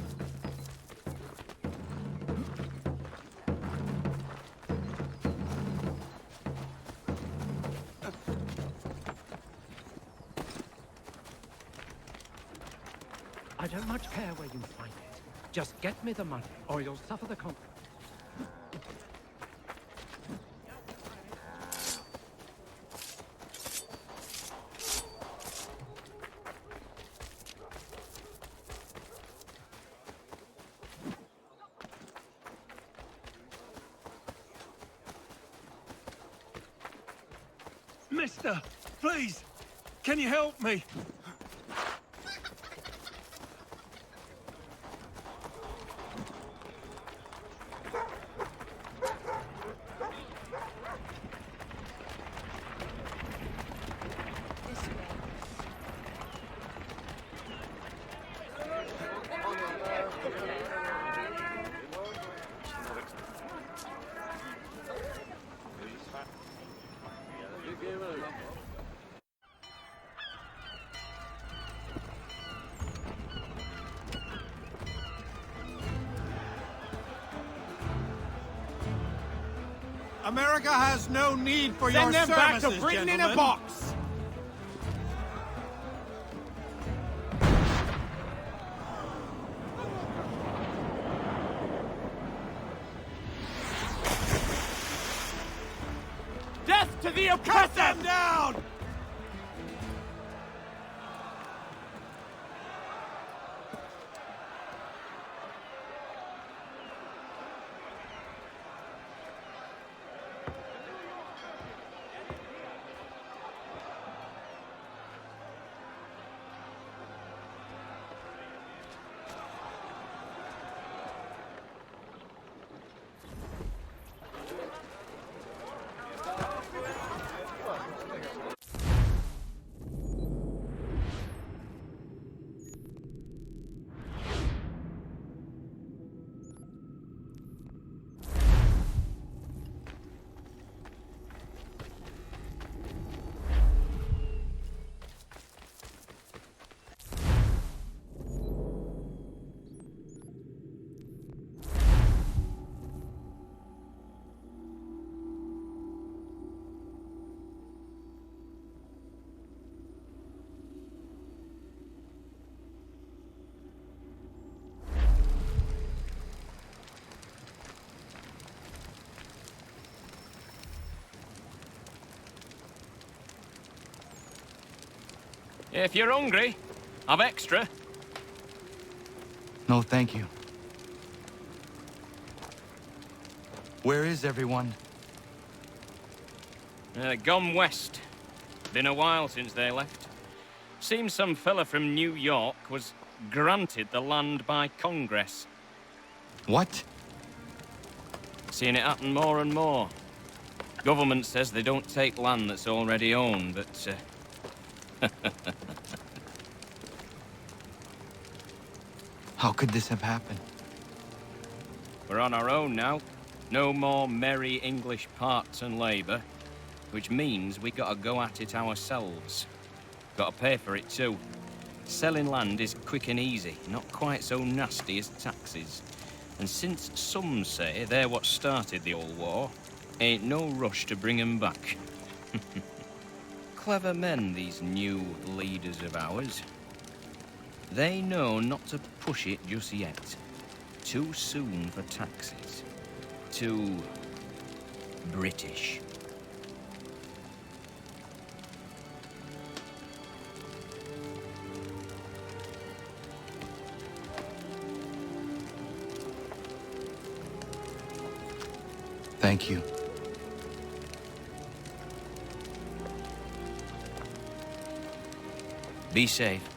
I don't much care where you find it. Just get me the money, or you'll suffer the consequences. Mister, please, can you help me? America has no need for Send your them back services, to Britain in a gentlemen. box! Death to the oppressor! Cut them down! If you're hungry, I've extra. No, thank you. Where is everyone? Gone west. Been a while since they left. Seems some fella from New York was granted the land by Congress. What? Seeing it happen more and more. Government says they don't take land that's already owned, but... How could this have happened? We're on our own now. No more merry English parts and labour, which means we gotta go at it ourselves. Gotta pay for it too. Selling land is quick and easy, not quite so nasty as taxes. And since some say they're what started the old war, ain't no rush to bring 'em back. Clever men, these new leaders of ours. They know not to push it just yet. Too soon for taxes. Too British. Thank you. Be safe.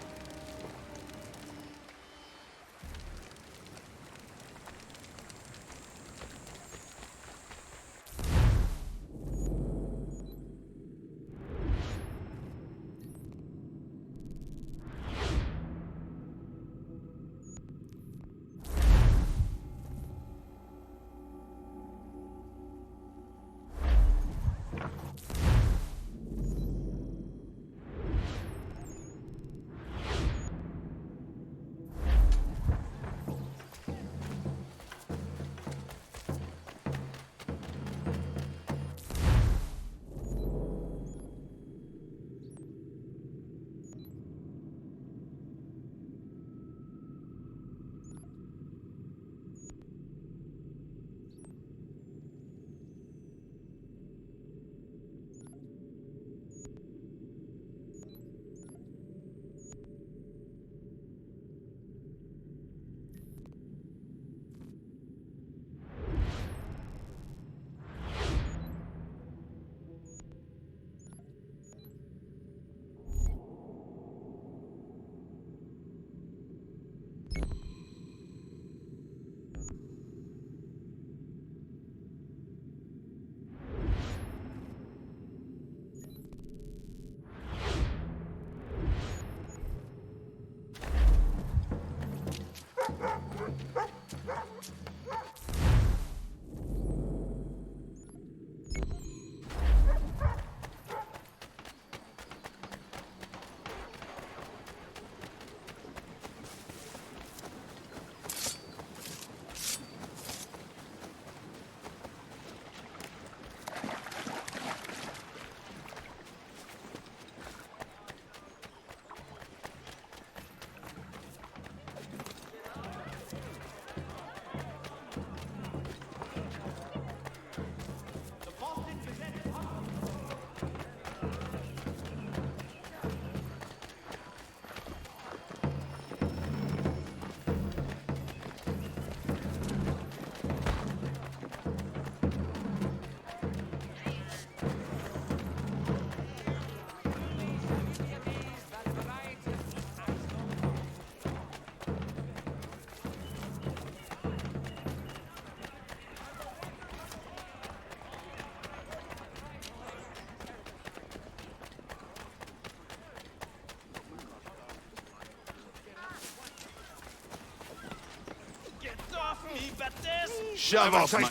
Shove off, mate.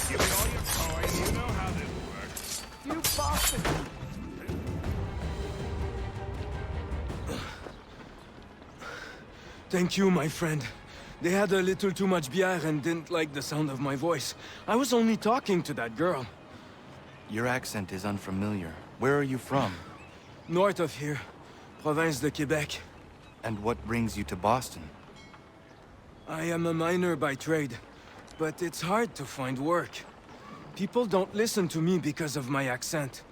Give me all your toys. You know how this works. You bastard! Thank you, my friend. They had a little too much beer and didn't like the sound of my voice. I was only talking to that girl. Your accent is unfamiliar. Where are you from? North of here. Province de Quebec. And what brings you to Boston? I am a miner by trade, but it's hard to find work. People don't listen to me because of my accent.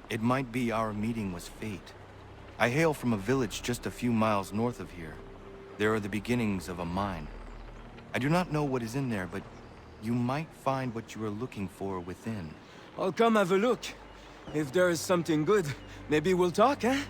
It might be our meeting was fate. I hail from a village just a few miles north of here. There are the beginnings of a mine. I do not know what is in there, but you might find what you are looking for within. I'll come have a look. If there is something good, maybe we'll talk, eh?